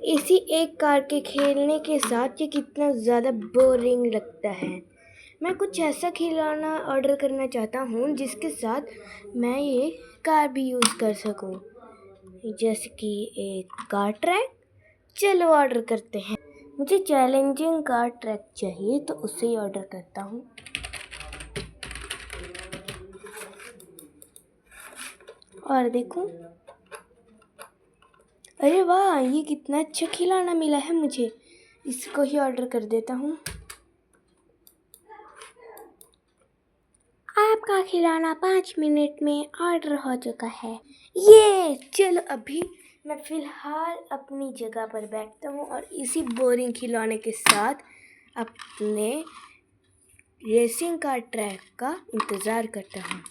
इसी एक कार के खेलने के साथ ये कितना ज़्यादा बोरिंग लगता है। मैं कुछ ऐसा खिलौना ऑर्डर करना चाहता हूँ जिसके साथ मैं ये कार भी यूज़ कर सकूँ, जैसे कि एक कार ट्रैक। चलो ऑर्डर करते हैं। मुझे चैलेंजिंग कार ट्रैक चाहिए तो उसे ही ऑर्डर करता हूँ। और देखो, अरे वाह, ये कितना अच्छा खिलौना मिला है मुझे। इसको ही ऑर्डर कर देता हूँ। आपका खिलौना 5 मिनट में ऑर्डर हो चुका है। ये चलो अभी मैं फ़िलहाल अपनी जगह पर बैठता हूँ और इसी बोरिंग खिलौने के साथ अपने रेसिंग कार ट्रैक का इंतज़ार करता हूँ।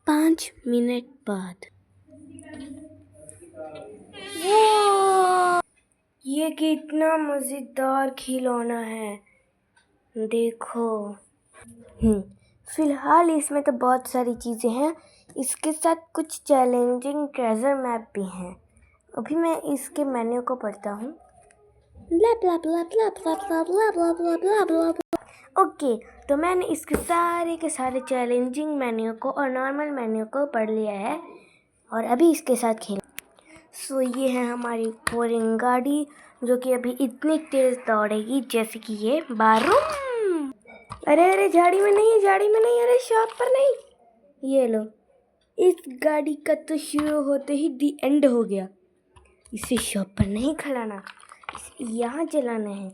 5 मिनट बाद ये कितना मज़ेदार खिलौना है, देखो। फ़िलहाल इसमें तो बहुत सारी चीज़ें हैं, इसके साथ कुछ चैलेंजिंग ट्रेजर मैप भी हैं। अभी मैं इसके मेन्यू को पढ़ता हूँ। ओके, तो मैंने इसके सारे के सारे चैलेंजिंग मेन्यू को और नॉर्मल मेन्यू को पढ़ लिया है और अभी इसके साथ खेल। सो ये है हमारी बोरिंग गाड़ी जो कि अभी इतनी तेज़ दौड़ेगी जैसे कि ये बारूम। अरे झाड़ी में नहीं, अरे शॉप पर नहीं। ये लो, इस गाड़ी का तो शुरू होते ही दी एंड हो गया। इसे शॉप पर नहीं खड़ाना, इसे यहाँ चलाना है।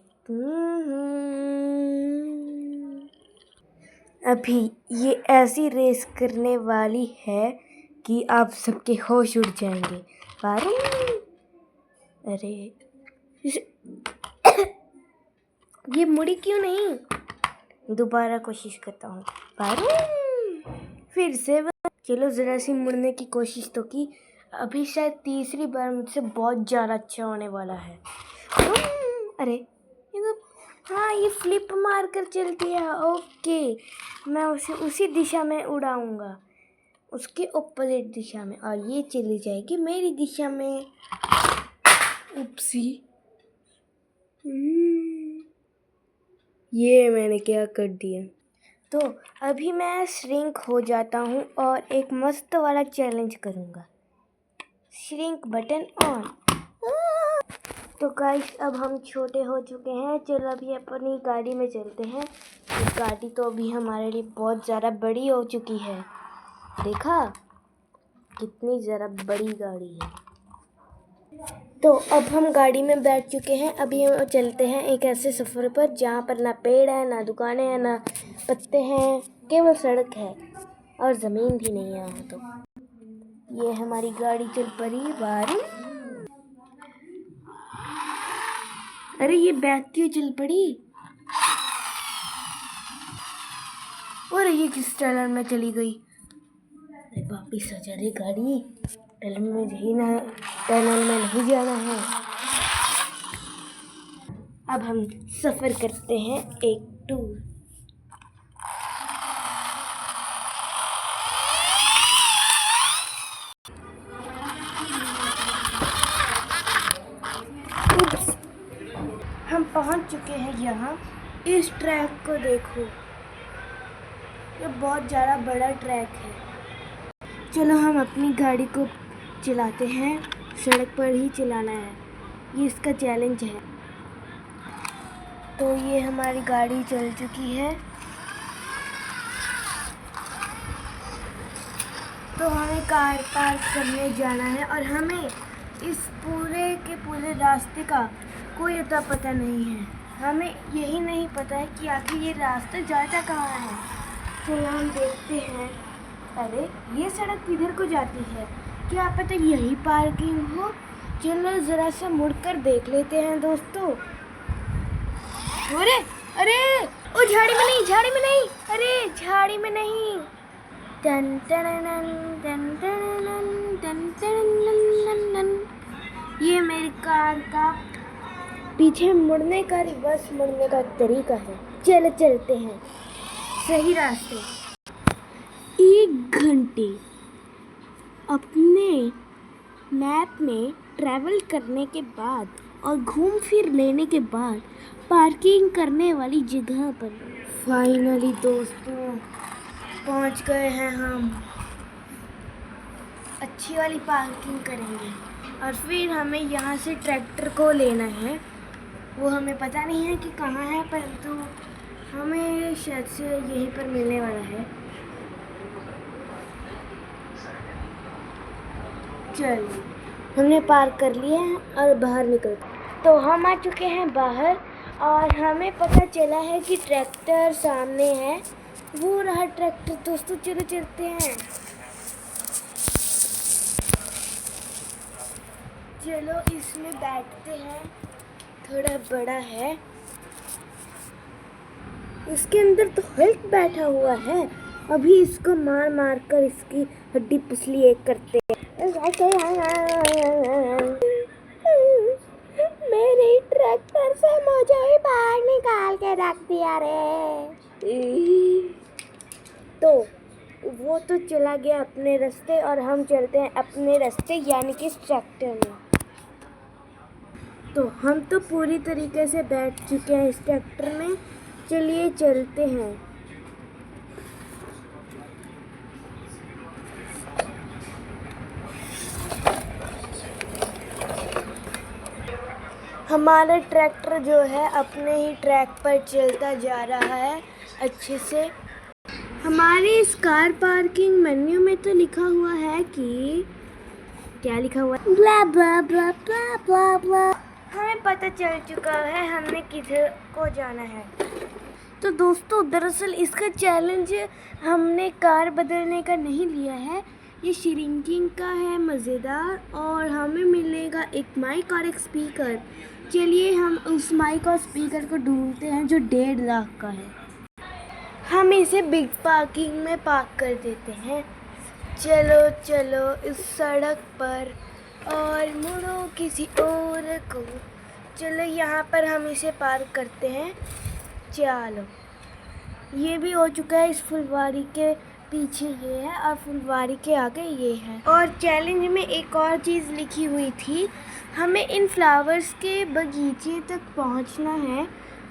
अभी ये ऐसी रेस करने वाली है कि आप सबके होश उड़ जाएंगे। अरे ये मुड़ी क्यों नहीं? दोबारा कोशिश करता हूँ। फिर से चलो ज़रा सी मुड़ने की कोशिश तो की। अभी शायद तीसरी बार मुझसे बहुत ज़्यादा अच्छा होने वाला है। अरे ये तो, हाँ, ये फ्लिप मार कर चलती है। ओके, मैं उसे उसी दिशा में उड़ाऊँगा, उसके अपोजिट दिशा में, और ये चली जाएगी मेरी दिशा में। उपसी, ये मैंने क्या कर दिया। तो अभी मैं श्रिंक हो जाता हूँ और एक मस्त वाला चैलेंज करूँगा। Shrink button on. तो गाइस, अब हम छोटे हो चुके हैं। चलो अभी अपनी गाड़ी में चलते हैं। गाड़ी तो अभी हमारे लिए बहुत ज़्यादा बड़ी हो चुकी है। देखा कितनी ज़्यादा बड़ी गाड़ी है। तो अब हम गाड़ी में बैठ चुके हैं। अभी हम चलते हैं एक ऐसे सफ़र पर जहाँ पर ना पेड़ है, ना दुकानें हैं, ना पत्ते हैं, केवल सड़क है और ज़मीन भी नहीं है यहाँ। तो ये हमारी गाड़ी चल पड़ी बारी। अरे ये बैग क्यों चल पड़ी? और ये किस टनल में चली गई? अरे वापिस आ जा रही गाड़ी, टनल में नहीं जाना है। अब हम सफ़र करते हैं एक टूर। हम पहुंच चुके हैं यहाँ। इस ट्रैक को देखो, ये बहुत ज़्यादा बड़ा ट्रैक है। चलो हम अपनी गाड़ी को चलाते हैं, सड़क पर ही चलाना है, ये इसका चैलेंज है। तो ये हमारी गाड़ी चल चुकी है। तो हमें कार पार्क करने जाना है और हमें इस पूरे के पूरे रास्ते का कोई अता पता नहीं है। हमें यही नहीं पता है कि आखिर ये रास्ता जाता कहाँ है। चलो हम देखते हैं। अरे ये सड़क किधर को जाती है? क्या पता यही पार्किंग हो। चलो ज़रा सा मुड़कर देख लेते हैं दोस्तों। अरे ओ झाड़ी में नहीं, अरे झाड़ी में नहीं। ये मेरी कार का पीछे मुड़ने का, रिवर्स मुड़ने का तरीका है। चलो चलते हैं सही रास्ते। 1 घंटे अपने मैप में ट्रैवल करने के बाद और घूम फिर लेने के बाद पार्किंग करने वाली जगह पर फाइनली दोस्तों पहुंच गए हैं हम। अच्छी वाली पार्किंग करेंगे और फिर हमें यहाँ से ट्रैक्टर को लेना है। वो हमें पता नहीं है कि कहाँ है, परंतु हमें शायद से यहीं पर मिलने वाला है। चलो हमने पार्क कर लिया है और बाहर निकल, तो हम आ चुके हैं बाहर और हमें पता चला है कि ट्रैक्टर सामने है। वो रहा ट्रैक्टर दोस्तों, चलो चलते हैं। चलो इसमें बैठते हैं, थोड़ा बड़ा है। इसके अंदर तो हल्क बैठा हुआ है, अभी इसको मार मार कर इसकी हड्डी पुसली एक करते हैं। मेरे ट्रैक्टर से मुझे ही बाहर निकाल के रख दिया रे। तो वो तो चला गया अपने रास्ते और हम चलते हैं अपने रास्ते, यानी कि इस ट्रैक्टर में। तो हम तो पूरी तरीके से बैठ चुके हैं इस ट्रैक्टर में, चलिए चलते हैं। हमारा ट्रैक्टर जो है अपने ही ट्रैक पर चलता जा रहा है अच्छे से। हमारे इस कार पार्किंग मेन्यू में तो लिखा हुआ है कि क्या लिखा हुआ है, ब्ला ब्ला ब्ला ब्ला ब्ला ब्ला। हमें पता चल चुका है हमने किधर को जाना है। तो दोस्तों दरअसल इसका चैलेंज हमने कार बदलने का नहीं लिया है, ये श्रिंकिंग का है मज़ेदार, और हमें मिलेगा एक माइक और एक स्पीकर। चलिए हम उस माइक और स्पीकर को ढूंढते हैं जो 1.5 लाख का है। हम इसे बिग पार्किंग में पार्क कर देते हैं। चलो चलो इस सड़क पर और मुड़ो किसी और को। चलो यहाँ पर हम इसे पार्क करते हैं। चलो ये भी हो चुका है, इस फुलवारी के पीछे ये है और फुलवारी के आगे ये है। और चैलेंज में एक और चीज़ लिखी हुई थी, हमें इन फ्लावर्स के बगीचे तक पहुंचना है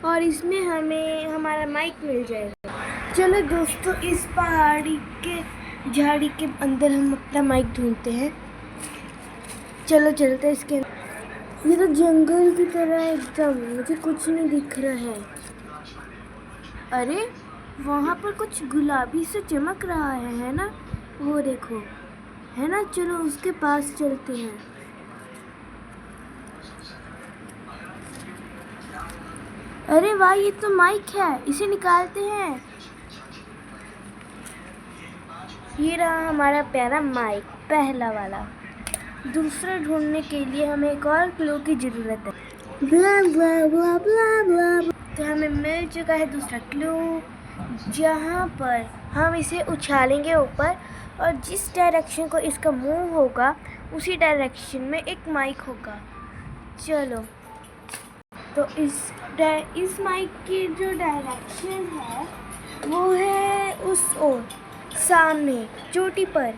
और इसमें हमें हमारा माइक मिल जाएगा। चलो दोस्तों इस पहाड़ी के झाड़ी के अंदर हम अपना माइक ढूंढते हैं। चलो चलते हैं इसके। ये तो जंगल की तरह एकदम, मुझे कुछ नहीं दिख रहा है। अरे वहाँ पर कुछ गुलाबी से चमक रहा है ना, वो देखो, है ना। चलो उसके पास चलते हैं। अरे वाह, ये तो माइक है, इसे निकालते हैं। ये रहा हमारा प्यारा माइक, पहला वाला। दूसरा ढूंढने के लिए हमें एक और क्लू की ज़रूरत है। ब्ला ब्ला ब्ला ब्ला ब्ला। तो हमें मिल चुका है दूसरा क्लू, जहाँ पर हम इसे उछालेंगे ऊपर और जिस डायरेक्शन को इसका मुंह होगा उसी डायरेक्शन में एक माइक होगा। चलो तो इस माइक की जो डायरेक्शन है वो है उस ओर, सामने चोटी पर।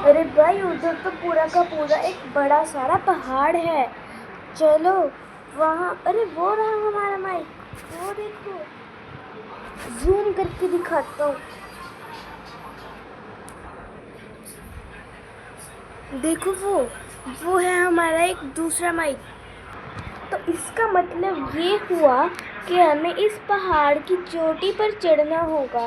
अरे भाई उधर तो पूरा का पूरा एक बड़ा सारा पहाड़ है। चलो वहाँ, अरे वो रहा हमारा माइक, वो देखो, जूम करके दिखाता हूँ। देखो वो है हमारा एक दूसरा माइक। तो इसका मतलब ये हुआ कि हमें इस पहाड़ की चोटी पर चढ़ना होगा,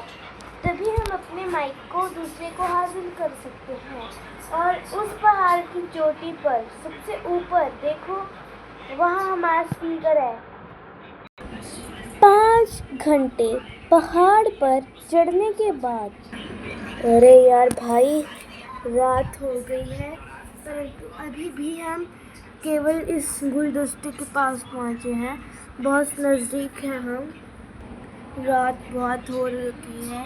तभी हम अपने माइक को दूसरे को हासिल कर सकते हैं। और उस पहाड़ की चोटी पर सबसे ऊपर देखो, वहाँ हमारा स्पीकर है। 5 घंटे पहाड़ पर चढ़ने के बाद, अरे यार भाई रात हो गई है, परंतु अभी भी हम केवल इस गुलदस्ते के पास पहुँचे हैं, बहुत नज़दीक हैं हम। रात बहुत हो रखी है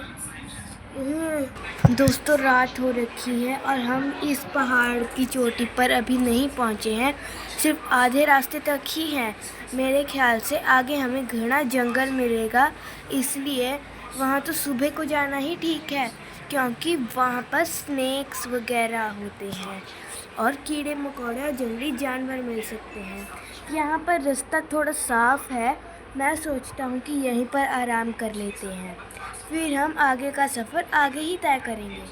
दोस्तों, रात हो रखी है और हम इस पहाड़ की चोटी पर अभी नहीं पहुँचे हैं, सिर्फ आधे रास्ते तक ही हैं। मेरे ख्याल से आगे हमें घना जंगल मिलेगा, इसलिए वहाँ तो सुबह को जाना ही ठीक है, क्योंकि वहाँ पर स्नेक्स वगैरह होते हैं और कीड़े मकोड़े और जंगली जानवर मिल सकते हैं। यहाँ पर रास्ता थोड़ा साफ है, मैं सोचता हूँ कि यहीं पर आराम कर लेते हैं, फिर हम आगे का सफ़र आगे ही तय करेंगे।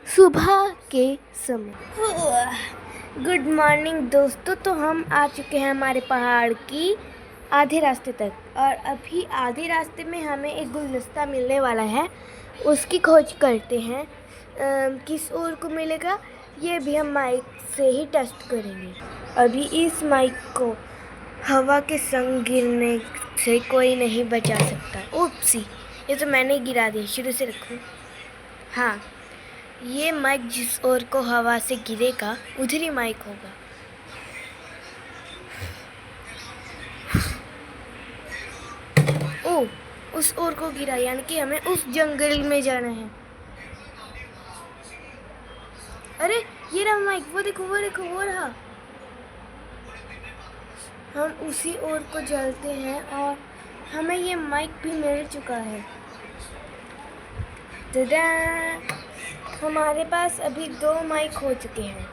सुबह के समय। गुड मॉर्निंग दोस्तों। तो हम आ चुके हैं हमारे पहाड़ की आधे रास्ते तक, और अभी आधे रास्ते में हमें एक गुलदस्ता मिलने वाला है, उसकी खोज करते हैं। किस ओर को मिलेगा ये भी हम माइक से ही टेस्ट करेंगे। अभी इस माइक को हवा के संग गिरने से कोई नहीं बचा सकता। ओप्सी, ये तो मैंने गिरा दिया, शुरू से रखूँ। हाँ, ये माइक जिस ओर को हवा से गिरेगा उधर ही माइक होगा। ओह, उस ओर को गिरा, यानी कि हमें उस जंगल में जाना है। अरे ये रहा माइक, वो देखो वो रहा। हम उसी ओर को चलते हैं और हमें ये माइक भी मिल चुका है। तदा! हमारे पास अभी 2 माइक हो चुके हैं।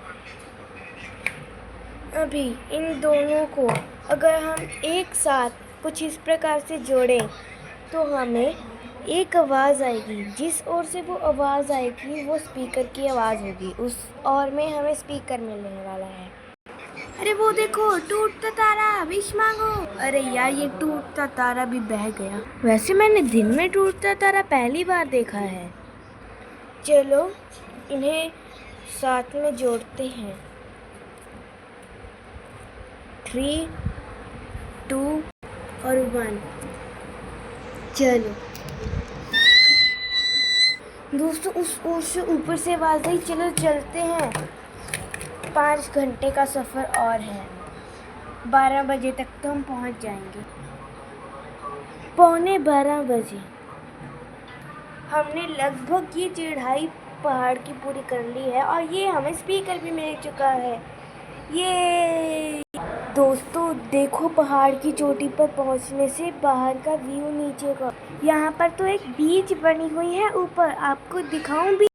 अभी इन दोनों को अगर हम एक साथ कुछ इस प्रकार से जोड़ें तो हमें एक आवाज़ आएगी। जिस ओर से वो आवाज़ आएगी वो स्पीकर की आवाज़ होगी, उस और में हमें स्पीकर मिलने वाला है। अरे वो देखो, टूटता तारा, विश मांगो। अरे यार, ये टूटता तारा भी बह गया। वैसे मैंने दिन में टूटता तारा पहली बार देखा है। चलो इन्हें साथ में जोड़ते हैं। 3, 2 और 1। चलो दोस्तों, उस ओर से ऊपर से आवाज़ आई, चलो चलते हैं। 5 घंटे का सफ़र और है, 12 बजे तक तो हम पहुंच जाएंगे। 11:15 बजे हमने लगभग ये चढ़ाई पहाड़ की पूरी कर ली है, और ये हमें स्पीकर भी मिल चुका है। ये दोस्तों देखो, पहाड़ की चोटी पर पहुंचने से बाहर का व्यू नीचे का। यहाँ पर तो एक बीच बनी हुई है ऊपर, आपको दिखाऊं भी।